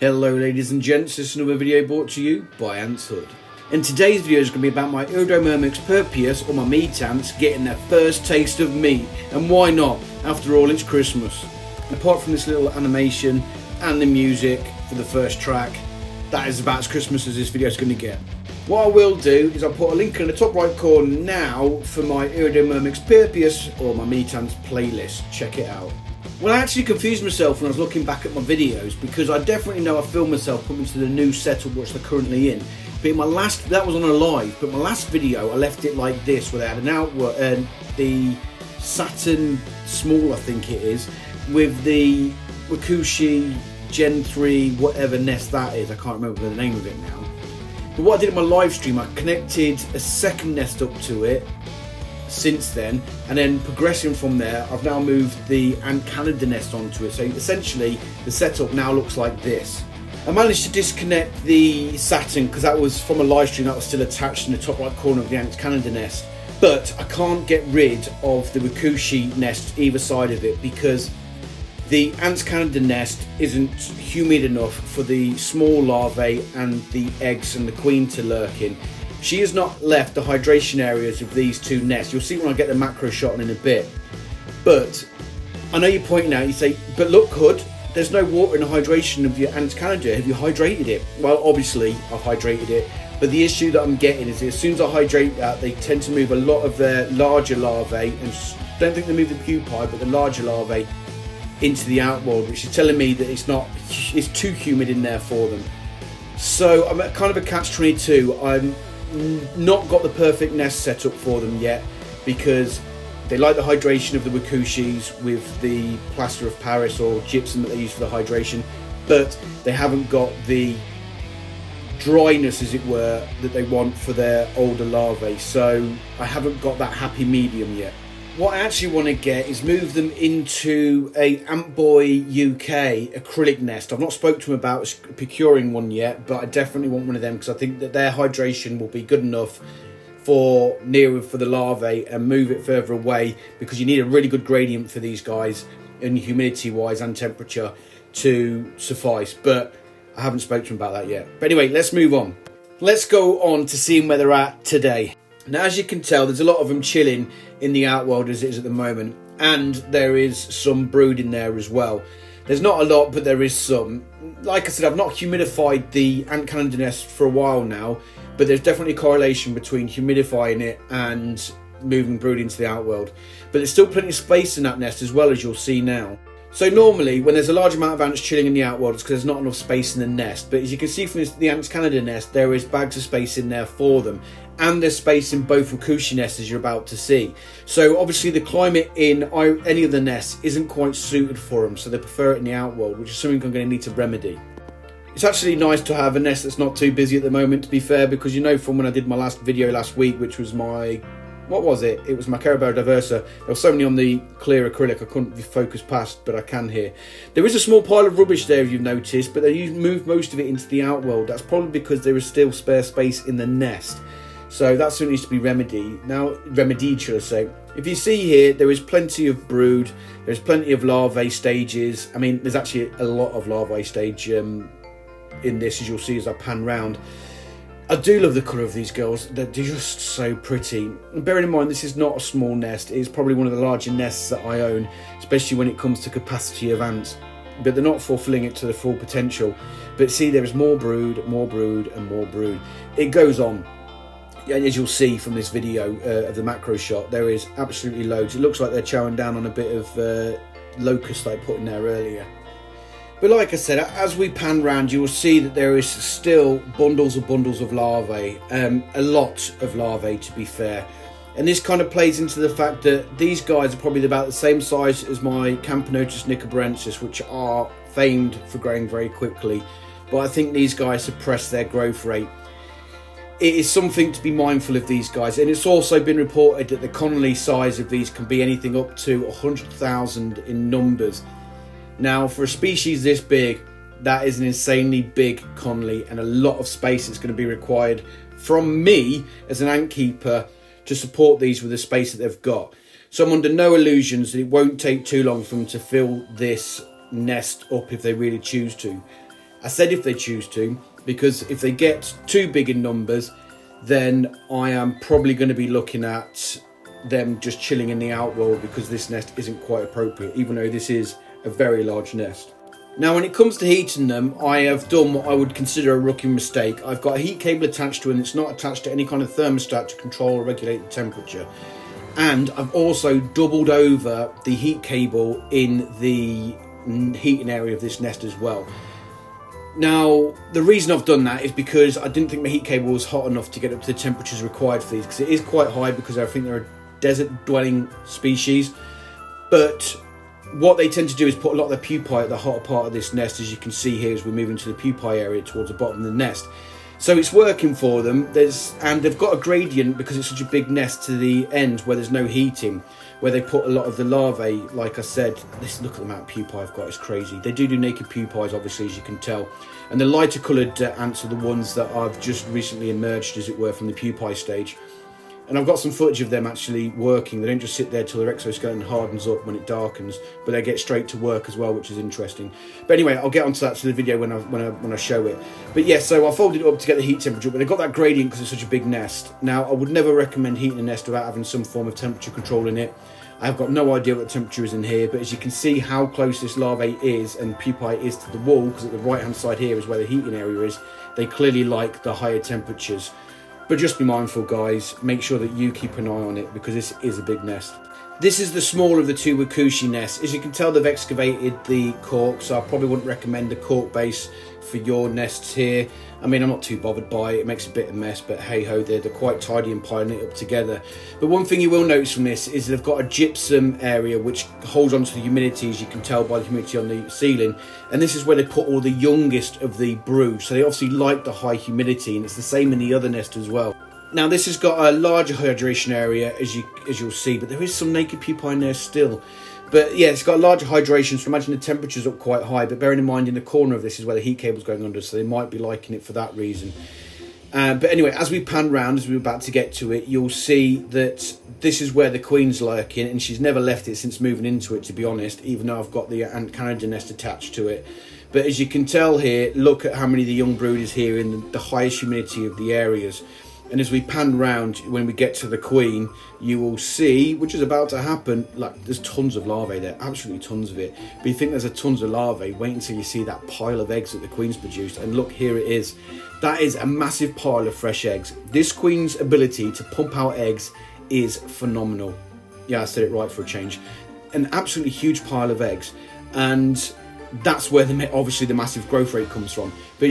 Hello ladies and gents, this is another video brought to you by Ants Hood. And today's video is going to be about my Iridomyrmex purpureus, or my meat ants, getting their first taste of meat. And why not? After all, it's Christmas. Apart from this little animation and the music for the first track, that is about as Christmas as this video is going to get. What I will do is I'll put a link in the top right corner now for my Iridomyrmex purpureus, or my meat ants playlist. Check it out. Well, I actually confused myself when I was looking back at my videos, because I definitely know I filmed myself putting into the new setup which they're currently in. But in my last, that was on a live, but my last video I left it like this, where they had an outward, the Saturn Small I think it is, with the Wakooshi Gen 3 whatever nest that is, I can't remember the name of it now. But what I did in my live stream, I connected a second nest up to it since then, and then progressing from there I've now moved the Ant Canada nest onto it, so essentially the setup now looks like this. I managed to disconnect the Saturn because that was from a live stream that was still attached in the top right corner of the Ant Canada nest, but I can't get rid of the Wakooshi nest either side of it because the Ant Canada nest isn't humid enough for the small larvae and the eggs and the queen to lurk in. She has not left the hydration areas of these two nests. You'll see when I get the macro shot in a bit. But I know you're pointing out, you say, but look Hood, there's no water in the hydration of your Ant Canada. Have you hydrated it? Well, obviously I've hydrated it, but the issue that I'm getting is that as soon as I hydrate that, they tend to move a lot of their larger larvae, and don't think they move the pupae, but the larger larvae into the outworld, which is telling me that it's too humid in there for them. So I'm at kind of a catch-22. I'm not got the perfect nest set up for them yet, because they like the hydration of the Wakooshis with the plaster of Paris or gypsum that they use for the hydration, but they haven't got the dryness, as it were, that they want for their older larvae. So I haven't got that happy medium yet. What I actually want to get is move them into a Antboy UK acrylic nest. I've not spoke to them about procuring one yet, but I definitely want one of them because I think that their hydration will be good enough for the larvae, and move it further away because you need a really good gradient for these guys in humidity wise and temperature to suffice. But I haven't spoken to them about that yet. But anyway, let's move on. Let's go on to seeing where they're at today. Now, as you can tell, there's a lot of them chilling in the outworld as it is at the moment, and there is some brood in there as well. There's not a lot, but there is some. Like I said, I've not humidified the Ant Canada nest for a while now, but there's definitely a correlation between humidifying it and moving brood into the outworld. But there's still plenty of space in that nest, as well, as you'll see now. So normally, when there's a large amount of ants chilling in the outworld, it's because there's not enough space in the nest. But as you can see from the Ant Canada nest, there is bags of space in there for them. And there's space in both Wakooshi nests, as you're about to see. So obviously the climate in any of the nests isn't quite suited for them, so they prefer it in the outworld, which is something I'm going to need to remedy. It's actually nice to have a nest that's not too busy at the moment, to be fair, because you know from when I did my last video last week, which was my... what was it? It was my Carabao Diversa. There was so many on the clear acrylic I couldn't focus past, but I can here. There is a small pile of rubbish there, if you've noticed, but they moved most of it into the outworld. That's probably because there is still spare space in the nest. So that's what needs to be remedied, should I say. If you see here, there is plenty of brood, there's plenty of larvae stages. I mean, there's actually a lot of larvae stage in this, as you'll see as I pan round. I do love the colour of these girls, they're just so pretty. And bearing in mind, this is not a small nest, it is probably one of the larger nests that I own, especially when it comes to capacity of ants. But they're not fulfilling it to the full potential. But see, there is more brood, and more brood. It goes on. And as you'll see from this video of the macro shot, there is absolutely loads. It looks like they're chowing down on a bit of locust I put in there earlier. But like I said, as we pan round, you will see that there is still bundles of larvae, a lot of larvae to be fair. And this kind of plays into the fact that these guys are probably about the same size as my Camponotus nicobarensis, which are famed for growing very quickly. But I think these guys suppress their growth rate. It is something to be mindful of these guys, and it's also been reported that the colony size of these can be anything up to 100,000 in numbers. Now, for a species this big, that is an insanely big colony, and a lot of space is going to be required from me as an ant keeper to support these with the space that they've got. So I'm under no illusions that it won't take too long for them to fill this nest up if they really choose to. I said if they choose to, because if they get too big in numbers, then I am probably going to be looking at them just chilling in the outworld, because this nest isn't quite appropriate, even though this is a very large nest. Now, when it comes to heating them, I have done what I would consider a rookie mistake. I've got a heat cable attached to it, and it's not attached to any kind of thermostat to control or regulate the temperature. And I've also doubled over the heat cable in the heating area of this nest as well. Now, the reason I've done that is because I didn't think my heat cable was hot enough to get up to the temperatures required for these, because it is quite high, because I think they're a desert dwelling species. But what they tend to do is put a lot of their pupae at the hotter part of this nest, as you can see here as we move into the pupae area towards the bottom of the nest. So it's working for them. And they've got a gradient, because it's such a big nest, to the end where there's no heating, where they put a lot of the larvae. Like I said, look at the amount of pupae I've got, it's crazy. They do naked pupae, obviously, as you can tell. And the lighter coloured ants are the ones that I've just recently emerged, as it were, from the pupae stage. And I've got some footage of them actually working. They don't just sit there till their exoskeleton hardens up when it darkens, but they get straight to work as well, which is interesting. But anyway, I'll get onto that to the video when I show it. But yeah, so I folded it up to get the heat temperature, but they've got that gradient because it's such a big nest. Now, I would never recommend heating a nest without having some form of temperature control in it. I've got no idea what the temperature is in here, but as you can see how close this larvae is and pupae is to the wall, because at the right hand side here is where the heating area is, they clearly like the higher temperatures. But just be mindful, guys, make sure that you keep an eye on it, because this is a big nest. This is the smaller of the two Wakooshi nests. As you can tell, they've excavated the cork, so I probably wouldn't recommend the cork base for your nests here. I mean, I'm not too bothered by it. It makes a bit of a mess, but hey-ho, they're quite tidy and piling it up together. But one thing you will notice from this is they've got a gypsum area which holds onto the humidity, as you can tell by the humidity on the ceiling. And this is where they put all the youngest of the brood. So they obviously like the high humidity, and it's the same in the other nest as well. Now, this has got a larger hydration area, as you'll see, but there is some naked pupae in there still. But yeah, it's got larger hydration, so imagine the temperature's up quite high. But bearing in mind, in the corner of this is where the heat cable's going under, so they might be liking it for that reason. But anyway, as we pan round, as we're about to get to it, you'll see that this is where the queen's lurking, and she's never left it since moving into it, to be honest, even though I've got the Ant Canada nest attached to it. But as you can tell here, look at how many of the young brood is here in the highest humidity of the areas. And as we pan round, when we get to the queen, you will see, which is about to happen, like there's tons of larvae there, absolutely tons of it. But you think there's a tons of larvae, wait until you see that pile of eggs that the queen's produced. And look, here it is. That is a massive pile of fresh eggs. This queen's ability to pump out eggs is phenomenal. Yeah, I said it right for a change. An absolutely huge pile of eggs. And that's where obviously the massive growth rate comes from. But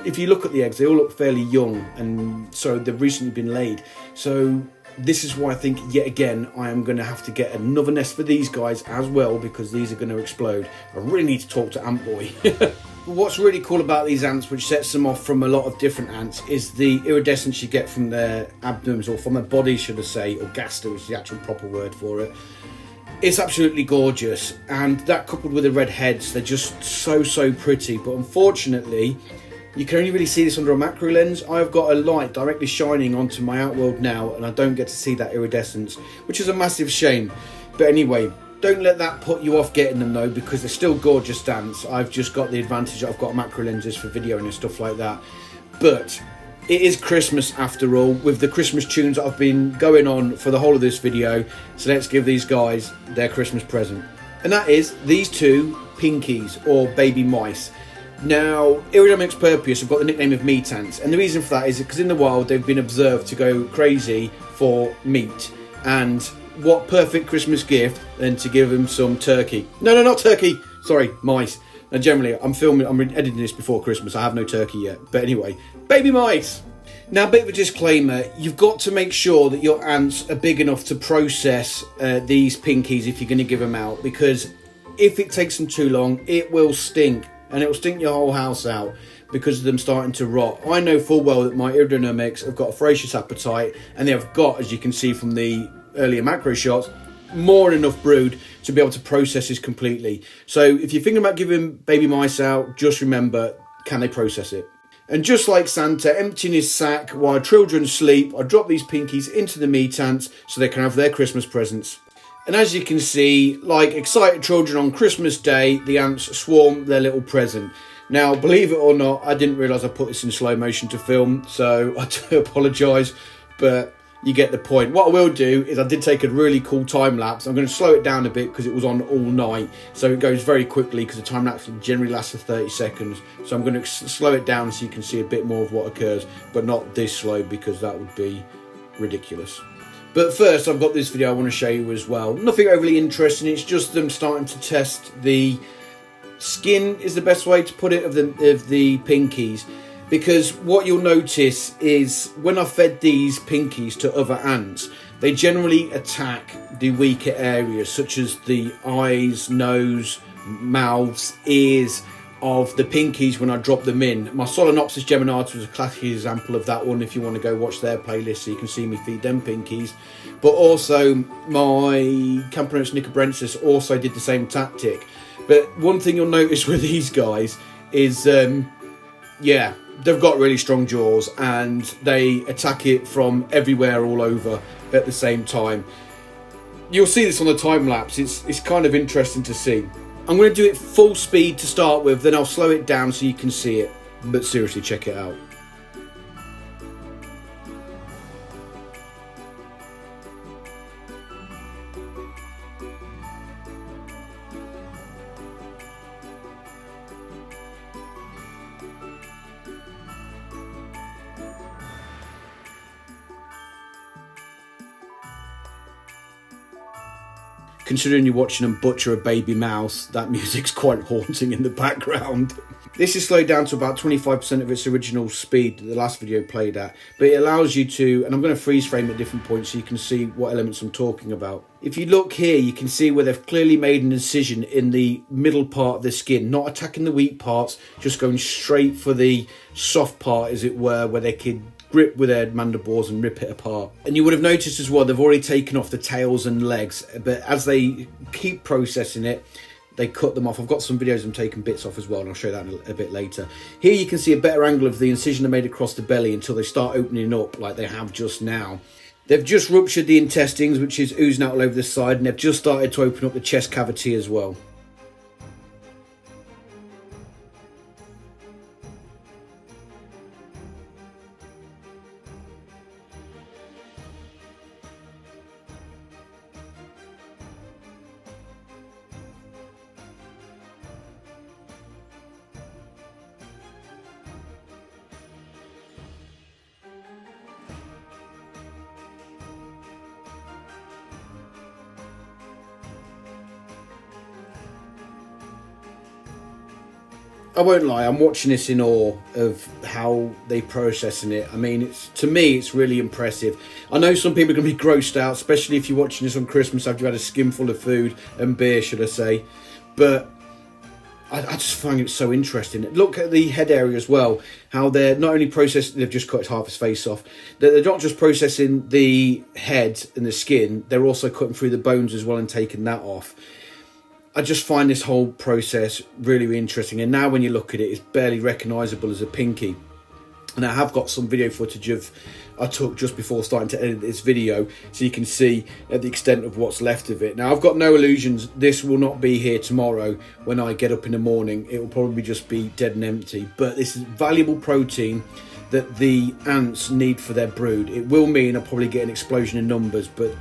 if you look at the eggs, they all look fairly young, and so they've recently been laid. So this is why I think, yet again, I am going to have to get another nest for these guys as well, because these are going to explode. I really need to talk to Ant Boy. What's really cool about these ants, which sets them off from a lot of different ants, is the iridescence you get from their abdomens, or from their bodies, should I say, or gaster is the actual proper word for it. It's absolutely gorgeous, and that coupled with the red heads, they're just so pretty. But unfortunately, you can only really see this under a macro lens. I've got a light directly shining onto my outworld now, and I don't get to see that iridescence, which is a massive shame. But anyway, don't let that put you off getting them though, because they're still gorgeous ants. I've just got the advantage that I've got macro lenses for video and stuff like that. But it is Christmas after all, with the Christmas tunes that I've been going on for the whole of this video. So let's give these guys their Christmas present. And that is these two pinkies, or baby mice. Now, Iridomyrmex purpureus have got the nickname of meat ants, and the reason for that is because in the wild they've been observed to go crazy for meat. And what perfect Christmas gift than to give them some turkey. No, not turkey. Sorry, mice. Now, generally, I'm editing this before Christmas. I have no turkey yet. But anyway, baby mice. Now, a bit of a disclaimer. You've got to make sure that your ants are big enough to process these pinkies if you're going to give them out, because if it takes them too long, it will stink. And it will stink your whole house out because of them starting to rot. I know full well that my Iridomyrmex have got a voracious appetite, and they have got, as you can see from the earlier macro shots, more than enough brood to be able to process this completely. So if you're thinking about giving baby mice out, just remember, can they process it? And just like Santa emptying his sack while children sleep, I drop these pinkies into the meat ants so they can have their Christmas presents. And as you can see, like excited children on Christmas Day, the ants swarm their little present. Now, believe it or not, I didn't realise I put this in slow motion to film, so I do apologise, but you get the point. What I will do is I did take a really cool time lapse. I'm going to slow it down a bit because it was on all night, so it goes very quickly because the time lapse generally lasts for 30 seconds. So I'm going to slow it down so you can see a bit more of what occurs, but not this slow because that would be ridiculous. But first, I've got this video I want to show you as well. Nothing overly interesting, it's just them starting to test the skin, is the best way to put it, of the pinkies. Because what you'll notice is when I fed these pinkies to other ants, they generally attack the weaker areas such as the eyes, nose, mouths, ears of the pinkies when I drop them in. My Solenopsis geminatus was a classic example of that one if you want to go watch their playlist so you can see me feed them pinkies. But also my Camperoneus nicobrensis also did the same tactic. But one thing you'll notice with these guys is, yeah, they've got really strong jaws and they attack it from everywhere all over at the same time. You'll see this on the time lapse. It's kind of interesting to see. I'm going to do it full speed to start with, then I'll slow it down so you can see it. But seriously, check it out. Considering you're watching them butcher a baby mouse, that music's quite haunting in the background. This is slowed down to about 25% of its original speed that the last video played at, but it allows you to, and I'm going to freeze frame at different points so you can see what elements I'm talking about. If you look here, you can see where they've clearly made an incision in the middle part of the skin, not attacking the weak parts, just going straight for the soft part, as it were, where they could grip with their mandibles and rip it apart. And you would have noticed as well, they've already taken off the tails and legs, but as they keep processing it, they cut them off. I've got some videos of them taking bits off as well, and I'll show that a bit later. Here you can see a better angle of the incision they made across the belly until they start opening up like they have just now. They've just ruptured the intestines, which is oozing out all over the side, and they've just started to open up the chest cavity as well. I won't lie, I'm watching this in awe of how they processing it. I mean, to me, it's really impressive. I know some people are going to be grossed out, especially if you're watching this on Christmas after you've had a skinful of food and beer, should I say. But I just find it so interesting. Look at the head area as well, how they're not only processing, they've just cut half his face off. They're not just processing the head and the skin, they're also cutting through the bones as well and taking that off. I just find this whole process really, really interesting. And now when you look at it, it's barely recognisable as a pinky. And I have got some video footage I took just before starting to edit this video, so you can see the extent of what's left of it. Now, I've got no illusions. This will not be here tomorrow when I get up in the morning. It will probably just be dead and empty. But this is valuable protein that the ants need for their brood. It will mean I'll probably get an explosion in numbers, but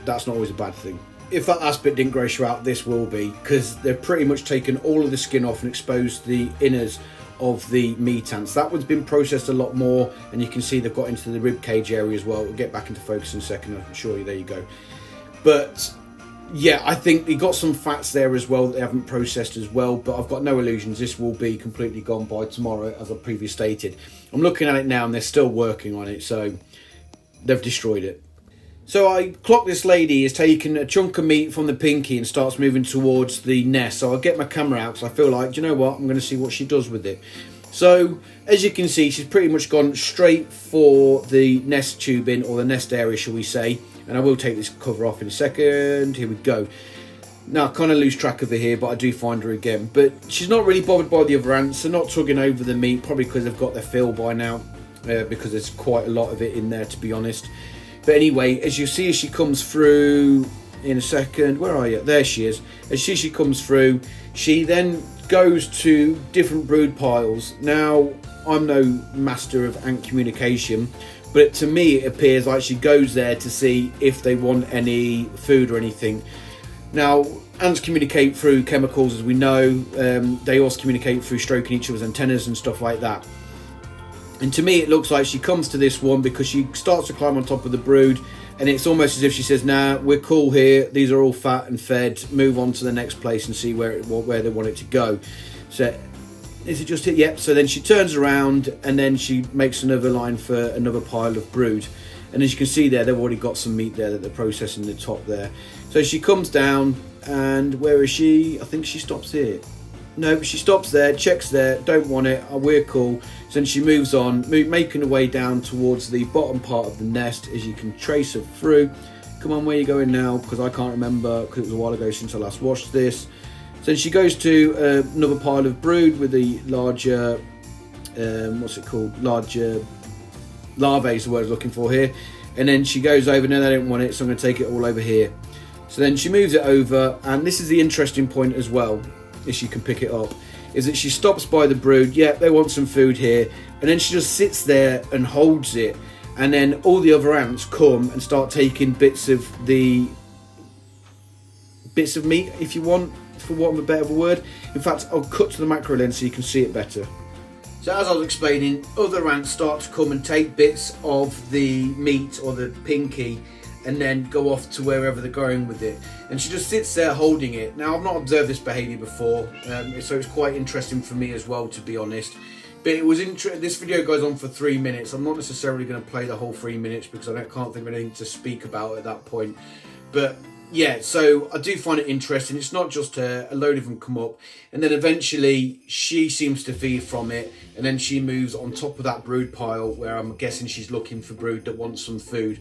that's not always a bad thing. If that last bit didn't gross you out, this will be, because they've pretty much taken all of the skin off and exposed the inners of the meat ants. That one's been processed a lot more, and you can see they've got into the rib cage area as well. We'll get back into focus in a second, I can assure you. There you go. But yeah, I think we got some fats there as well that they haven't processed as well, but I've got no illusions. This will be completely gone by tomorrow, as I previously stated. I'm looking at it now and they're still working on it, so they've destroyed it. So I clock this lady is taking a chunk of meat from the pinky and starts moving towards the nest. So I get my camera out because I feel like, do you know what, I'm going to see what she does with it. So as you can see, she's pretty much gone straight for the nest tubing, or the nest area, shall we say. And I will take this cover off in a second. Here we go. Now, I kind of lose track of her here, but I do find her again. But she's not really bothered by the other ants. They're not tugging over the meat, probably because they've got their fill by now, because there's quite a lot of it in there, to be honest. But anyway, as you see, as she comes through in a second. Where are you? There she is. As she comes through, she then goes to different brood piles. Now, I'm no master of ant communication, but to me it appears like she goes there to see if they want any food or anything. Now, ants communicate through chemicals, as we know. They also communicate through stroking each other's antennas and stuff like that. And to me it looks like she comes to this one because she starts to climb on top of the brood, and it's almost as if she says, nah, we're cool here, these are all fat and fed, move on to the next place and see where they want it to go. So is it just it? Yep. So then she turns around and then she makes another line for another pile of brood, and as you can see there, they've already got some meat there that they're processing the top there. So she comes down, and where is she? I think she stops here. No, she stops there, checks there, don't want it, we're cool. So then she moves on, making her way down towards the bottom part of the nest, as you can trace her through. Come on, where are you going now? Because I can't remember, because it was a while ago since I last watched this. So she goes to another pile of brood with the larger, larger larvae is the word I was looking for here. And then she goes over, no, they don't want it, so I'm going to take it all over here. So then she moves it over, and this is the interesting point as well, if you can pick it up, is that she stops by the brood. Yeah, they want some food here, and then she just sits there and holds it, and then all the other ants come and start taking bits of meat, if you want, for want of a better word. In fact, I'll cut to the macro lens so you can see it better. So as I was explaining, other ants start to come and take bits of the meat or the pinky and then go off to wherever they're going with it, and she just sits there holding it. Now, I've not observed this behaviour before, so it's quite interesting for me as well, to be honest. But it was this video goes on for 3 minutes. I'm not necessarily going to play the whole 3 minutes because I can't think of anything to speak about at that point. But yeah, so I do find it interesting. It's not just a load of them come up, and then eventually she seems to feed from it, and then she moves on top of that brood pile where I'm guessing she's looking for brood that wants some food.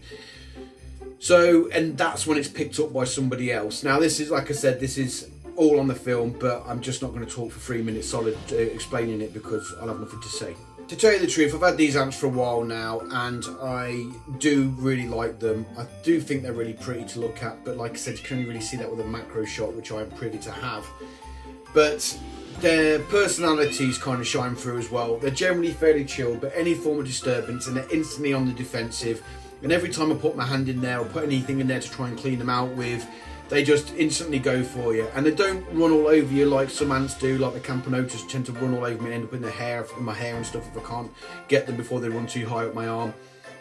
So, and that's when it's picked up by somebody else. Now, this is, like I said, this is all on the film, but I'm just not going to talk for 3 minutes solid explaining it because I'll have nothing to say. To tell you the truth, I've had these ants for a while now, and I do really like them. I do think they're really pretty to look at, but like I said, you can only really see that with a macro shot, which I'm privy to have. But their personalities kind of shine through as well. They're generally fairly chilled, but any form of disturbance, and they're instantly on the defensive. And every time I put my hand in there or put anything in there to try and clean them out with, they just instantly go for you. And they don't run all over you like some ants do, like the Camponotus tend to run all over me and end up in my hair and stuff if I can't get them before they run too high up my arm.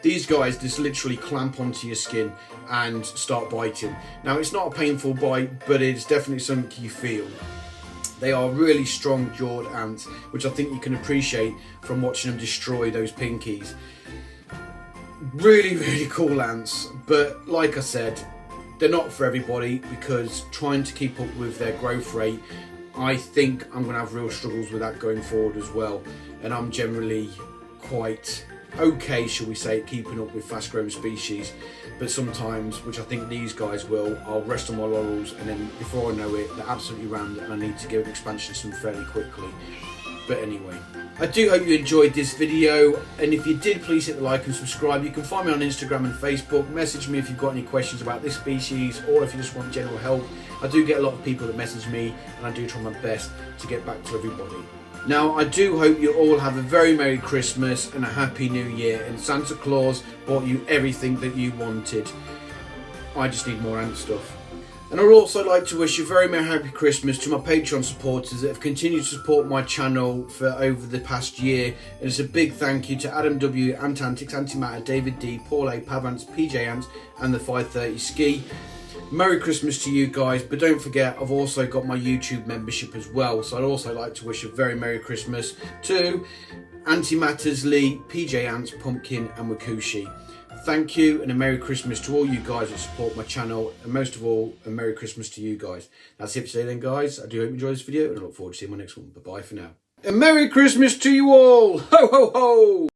These guys just literally clamp onto your skin and start biting. Now, it's not a painful bite, but it's definitely something you feel. They are really strong-jawed ants, which I think you can appreciate from watching them destroy those pinkies. Really, really cool ants, but like I said, they're not for everybody, because trying to keep up with their growth rate, I think I'm going to have real struggles with that going forward as well. And I'm generally quite okay, shall we say, keeping up with fast growing species, but sometimes, which I think these guys will, I'll rest on my laurels, and then before I know it, they're absolutely rammed and I need to give an expansion to them fairly quickly. But anyway, I do hope you enjoyed this video, and if you did, please hit the like and subscribe. You can find me on Instagram and Facebook. Message me if you've got any questions about this species, or if you just want general help. I do get a lot of people that message me, and I do try my best to get back to everybody. Now, I do hope you all have a very Merry Christmas and a Happy New Year, and Santa Claus bought you everything that you wanted. I just need more ant stuff. And I'd also like to wish a very Merry Happy Christmas to my Patreon supporters that have continued to support my channel for over the past year. And it's a big thank you to Adam W, Antantics, Anty Matters, David D, Paul A, Pjants, PJGrant and the 530 Ski. Merry Christmas to you guys, but don't forget I've also got my YouTube membership as well, so I'd also like to wish a very Merry Christmas to Anty Matters, Lee, PJGrant, Pumpkin and Wakooshi. Thank you, and a Merry Christmas to all you guys that support my channel, and most of all, a Merry Christmas to you guys. That's it for today then, guys. I do hope you enjoyed this video, and I look forward to seeing my next one. Bye-bye for now. A Merry Christmas to you all! Ho, ho, ho!